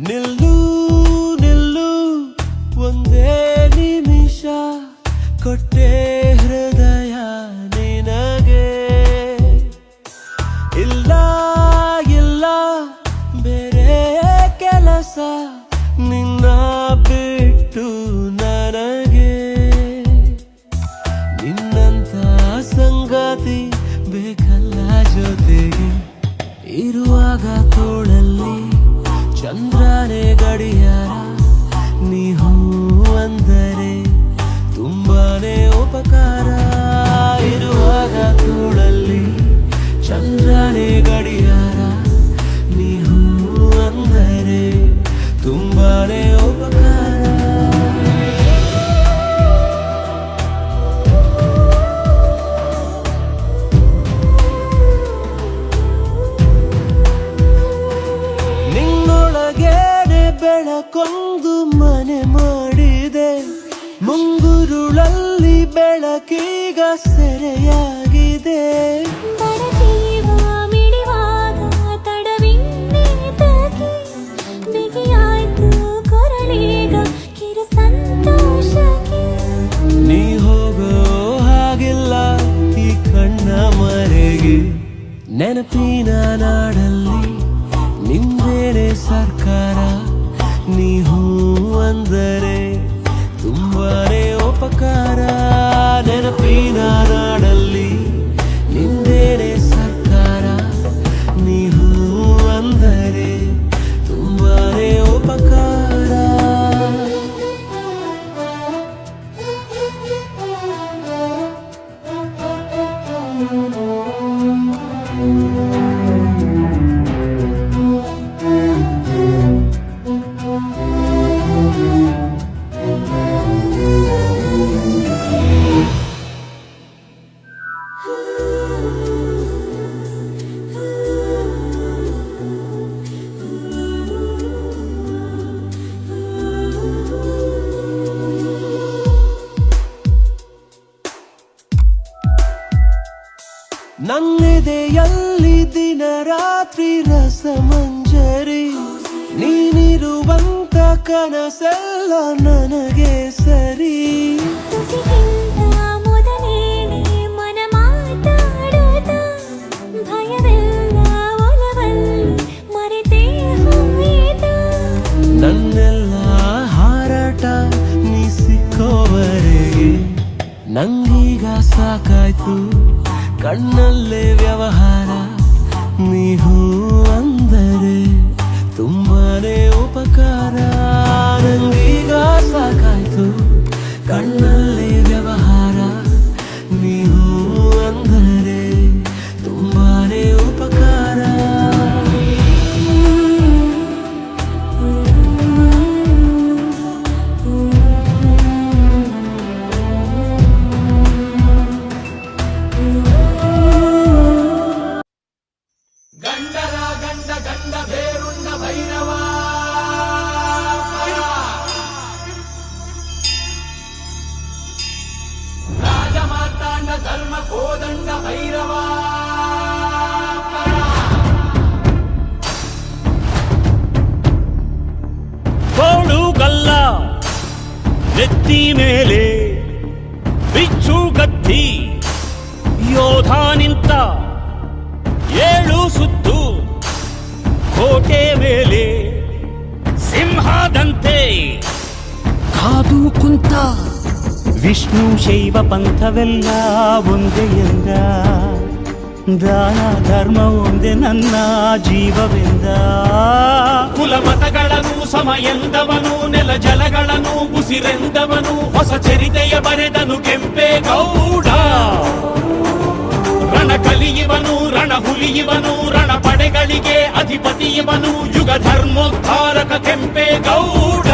ನಿಲ್ಲು ನಿಲ್ಲು ಒಂದೇ ನಿಮಿಷ ಕೊಟ್ಟೆ ಹೃದಯ ನಿನಗೆ ಇಲ್ಲ ಇಲ್ಲ ಬೇರೆ ಕೆಲಸ ನಿನ್ನ ಬಿಟ್ಟು ನನಗೆ ನಿನ್ನಂತ ಸಂಗಾತಿ ಬೇಕಲ್ಲ ಜೊತೆಗೆ ಇರುವಾಗ ತೋಳಲ್ಲಿ ಚಂದ್ರನೇ ಗಡಿಯಾರ ನೀ ಹೂ ಅಂದರೆ ತುಂಬಾನೇ ಉಪಕಾರ ಇರುವಾಗ ತೋಳಲ್ಲಿ ಚಂದ್ರನೇ ಗಡಿಯಾರ ನೀ ಹೂ ಅಂದರೆ ತುಂಬಾನೇ ಉಪಕಾರ ಬೆಳಕೊಂದು ಮನೆ ಮಾಡಿದೆ ಮುಂಗುರುಳಲ್ಲಿ ಬೆಳಕೀಗ ಸೆರೆಯಾಗಿದೆ ನೀ ಹೋಗೋ ಹಾಗಿಲ್ಲ ಈ ಕಣ್ಣ ಮರೆಗೆ ನೆನಪಿನ ನಾಡಲ್ಲಿ ನಿಂದೇನೆ ಸರ್ಕಾರ ನೀ ಹೂ ಅಂದರೆ ತುಂಬಾನೇ ಉಪಕಾರ ನೆನಪಿನ ನಾಡಲ್ಲಿ ನಿಂದೇನೆ ಸರ್ಕಾರ ನೀ ಹೂ ಅಂದರೆ ತುಂಬಾನೇ ಉಪಕಾರ ನನ್ನೆದೆಯಲ್ಲಿ ದಿನ ರಾತ್ರಿ ರಸಮಂಜರಿ ನೀನಿರುವಂತ ಕನಸೆಲ್ಲ ನನಗೆ ಸರಿ ನನ್ನೆಲ್ಲ ಹಾರಾಟ ನೀ ಸಿಕ್ಕೋವರೆಗೆ ನಂಗೀಗ ಸಾಕಾಯ್ತು ಕಣ್ಣಲ್ಲೇ ವ್ಯವಹಾರ ನೀ ಹೂ ಅಂದರೆ ತುಂಬಾನೇ ಉಪಕಾರ ನಂಗೀಗ ಸಾಕಾಯ್ತು ಕಣ್ಣಲ್ಲೇ ವ್ಯವಹಾರ ನೀ ಹೂ ಅಂದರೆ ತುಂಬಾನೇ ಉಪಕಾರ ಧರ್ಮ ಕೋದಂಡ ಭೈರವ ಕೋಳುಗಲ್ಲ ನೆತ್ತಿ ಮೇಲೆ ಬಿಚ್ಚು ಗತ್ತಿ ಯೋಧ ನಿಂತ ಏಳು ಸುತ್ತು ಕೋಟೆ ಮೇಲೆ ಸಿಂಹದಂತೆ ಕಾದು ಕುಂತ ವಿಷ್ಣು ಶೈವ ಪಂಥವೆಲ್ಲ ಒಂದೇ ಎಂದ ದಾನ ಧರ್ಮ ಒಂದೇ ನನ್ನ ಜೀವವೆಂದ ಕುಲ ಮತಗಳನ್ನು ಸಮ ಎಂದವನು ನೆಲ ಜಲಗಳನ್ನು ಉಸಿರೆಂದವನು ಹೊಸ ಚರಿತೆಯ ಬರೆದನು ಕೆಂಪೇಗೌಡ ರಣ ಕಲಿಯುವನು ರಣ ಹುಲಿಯುವನು ರಣ ಪಡೆಗಳಿಗೆ ಅಧಿಪತಿಯವನು ಯುಗ ಧರ್ಮೋದ್ಧಾರಕ ಕೆಂಪೇಗೌಡ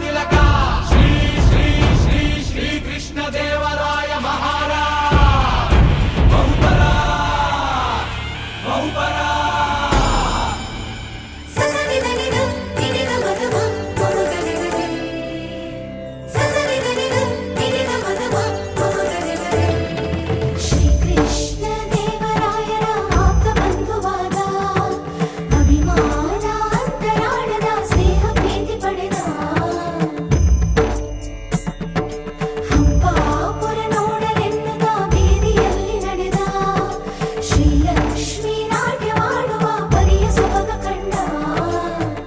ತಿಲಕ ಶ್ರೀ ಶ್ರೀ ಶ್ರೀ ಶ್ರೀ ಕೃಷ್ಣ ದೇವರಾಯ ಮಹಾರಾಜ ಬಹುಪರ ಬಹುಪರ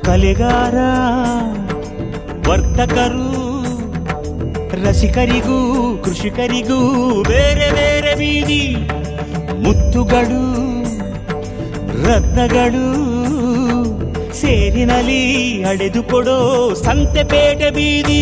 ಕಲೆಗಾರ ವರ್ತಕರು ರಸಿಕರಿಗೂ ಕೃಷಿಕರಿಗೂ ಬೇರೆ ಬೇರೆ ಬೀದಿ ಮುತ್ತುಗಳು ರತ್ನಗಳು ಸೇರಿನಲ್ಲಿ ಅಡೆದುಕೊಡೋ ಸಂತೆಪೇಟೆ ಬೀದಿ.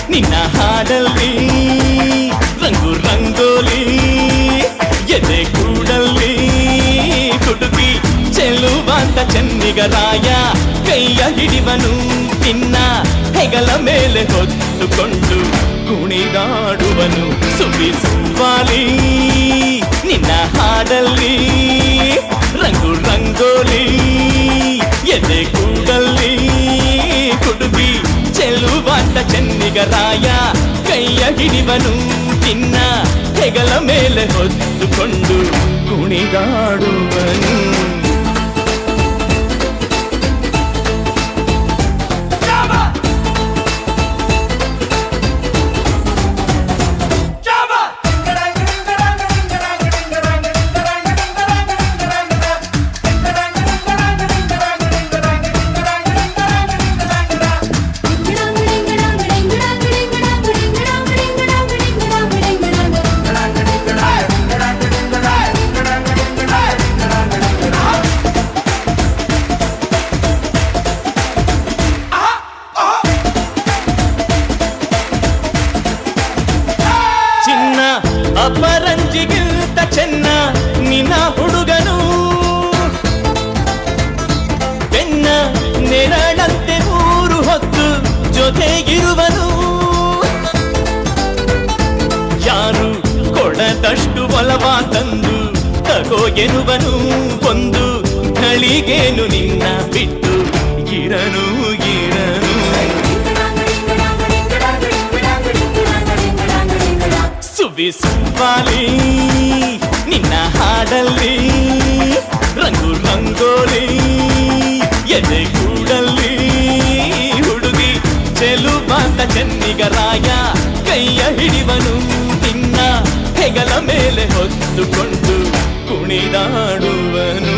ನಿನ್ನ ಹಾಡಲ್ಲಿ ರಂಗು ರಂಗೋಲಿ ಎದೆ ಕೂಡಲ್ಲಿ ಕುಡುಕಿ ಚೆಲುವಾಂತ ಚೆನ್ನಿಗರಾಯ ಕೈಯ ಹಿಡಿವನು ನಿನ್ನ ಹೆಗಲ ಮೇಲೆ ಹೊತ್ತುಕೊಂಡು ಕುಣಿದಾಡುವನು ಸುವಾಲಿ ನಿನ್ನ ಹಾಡಲ್ಲಿ ರಂಗು ರಂಗೋಲಿ ಎದೆ ಕೂಡಲ್ಲಿ ಕುಡುಕಿ ಚೆಲುವಾಂತ ಚೆನ್ನಿಗರಾಯ ಕೈಯ ಹಿಡಿವನು ನಿನ್ನ ಹೆಗಲ ಮೇಲೆ ಹೊತ್ತುಕೊಂಡು ಕುಣಿದಾಡುವನು. ಅಪರಂಜಿಗಿಂತ ಚೆನ್ನ ನಿನ್ನ ಹುಡುಗನು ಬೆನ್ನ ನೆರಳಂತೆ ಮೂರು ಹೊತ್ತು ಜೊತೆಗಿರುವನು. ಯಾರು ಕೊಡದಷ್ಟು ಒಲವ ತಂದು ತಗೋ ಎನ್ನುವನು. ಒಂದು ಗಳಿಗೇನು ನಿನ್ನ ಬಿಟ್ಟು ಇರನು ಇರನು. ಸುವಾಲಿ ನಿನ್ನ ಹಾಡಲ್ಲಿ ರಂಗು ರಂಗೋಲಿ ಎದೆ ಕೂಡಲ್ಲಿ ಹುಡುಗಿ ಚೆಲುವಾಂತ ಚೆನ್ನಿಗರಾಯ ಕೈಯ ಹಿಡಿವನು ನಿನ್ನ ಹೆಗಲ ಮೇಲೆ ಹೊತ್ತುಕೊಂಡು ಕುಣಿದಾಡುವನು.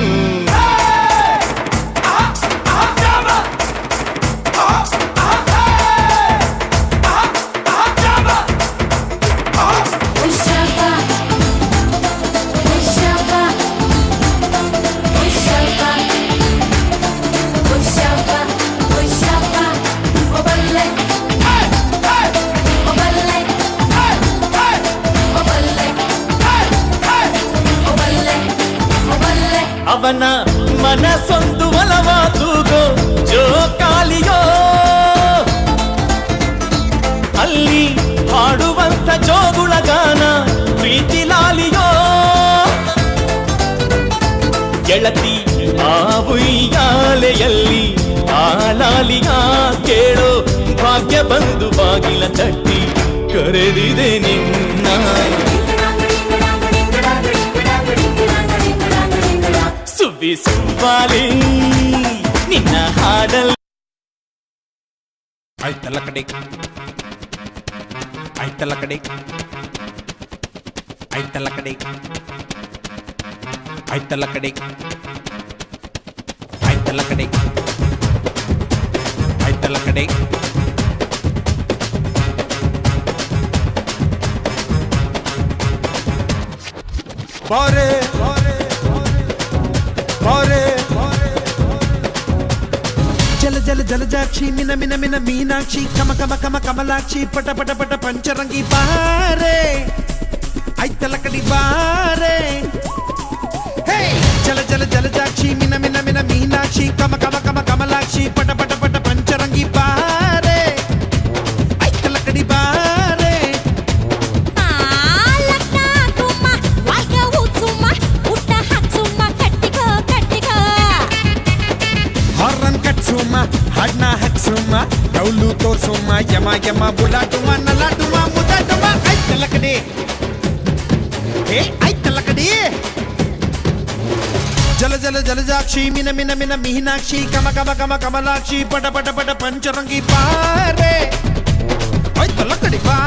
ಅವನ ಮನಸ್ಸೊಂದು ಒಲವ ತೂಗೋ ಜೋಕಾಲಿಯೋ ಅಲ್ಲಿ ಹಾಡುವಂತ ಜೋಗುಳ ಗಾನ ಪ್ರೀತಿ ಲಾಲಿಯೋ. ಗೆಳತಿ ಆ ಉಯ್ಯಾಲೆಯಲ್ಲಿ ಆ ಲಾಲಿಯ ಕೇಳೋ ಭಾಗ್ಯ ಬಂದು ಬಾಗಿಲ ತಟ್ಟಿ ಕರೆದಿದೆ ನಿನ್ನ. ಸುವಾಲಿ ನಿನ್ನ ಹಾಡಲ್ಲಿ ಆಯ್ತಲ್ಲ ಕಡೆ ಆಯ್ತಲ್ಲ ಕಡೆ ಆಯ್ತಲ್ಲ ಕಡೆ ಆಯ್ತಲ್ಲ ಕಡೆ ಆಯ್ತಲ್ಲ ಕಡೆ ಆಯ್ತಲ್ಲ ಕಡೆ ಬಾರೆ ಬಾರೆ ಜಲ ಜಲ ಜಲಜಾಕ್ಷಿ ಮಿನ ಮಿನ ಮಿನ ಮೀನಾಕ್ಷಿ ಕಮ ಕಮ ಕಮ ಕಮಲಾಕ್ಷಿ ಪಟ ಪಟ ಪಟ ಪಂಚರಂಗಿ ಬಾರೆ ಆಯ್ತಲ್ಲ ಕಡಿ ಬಾರೆ ಹೇ ಜಲ ಜಲ ಜಲಜಾಕ್ಷಿ ಮಿನ ಮಿನ ಮಿನ ಮೀನಾಕ್ಷಿ ಕಮ ಕಮ ಕಮ ಕಮಲಾಕ್ಷಿ ಪಟ ಪಟ ಪಟ ಪಂಚರಂಗಿ ಬಾರೆ ಆಯ್ತಲ್ಲ ಕಡಿ ಬಾರೆ ಹಾರನ್ ಕಟ್ಸುಮ್ಮ ಹಾಡ್ನ ಹಕ್ಸುಮ್ಮ ಡೌಲು ತೋರ್ಸುಮ್ಮ ಯಮ ಯಮ ಬುಲಾಟುಮ ನಲಾಟುಮ ಮುದಾಟುಮ ಆಯ್ತಲ್ಲ ಕಡೆ ಏ ಆಯ್ತಲ್ಲ ಕಡೆ ಜಲ ಜಲ ಜಲಜಾಕ್ಷಿ ಮಿನ ಮಿನ ಮಿನ ಮೀನಾಕ್ಷಿ ಕಮ ಕಮ ಕಮ ಕಮಲಾಕ್ಷಿ ಪಟ ಪಟ ಪಟ ಪಂಚರಂಗಿ ಬಾರೆ ಆಯ್ತಲ್ಲ ಕಡೆ ಬಾ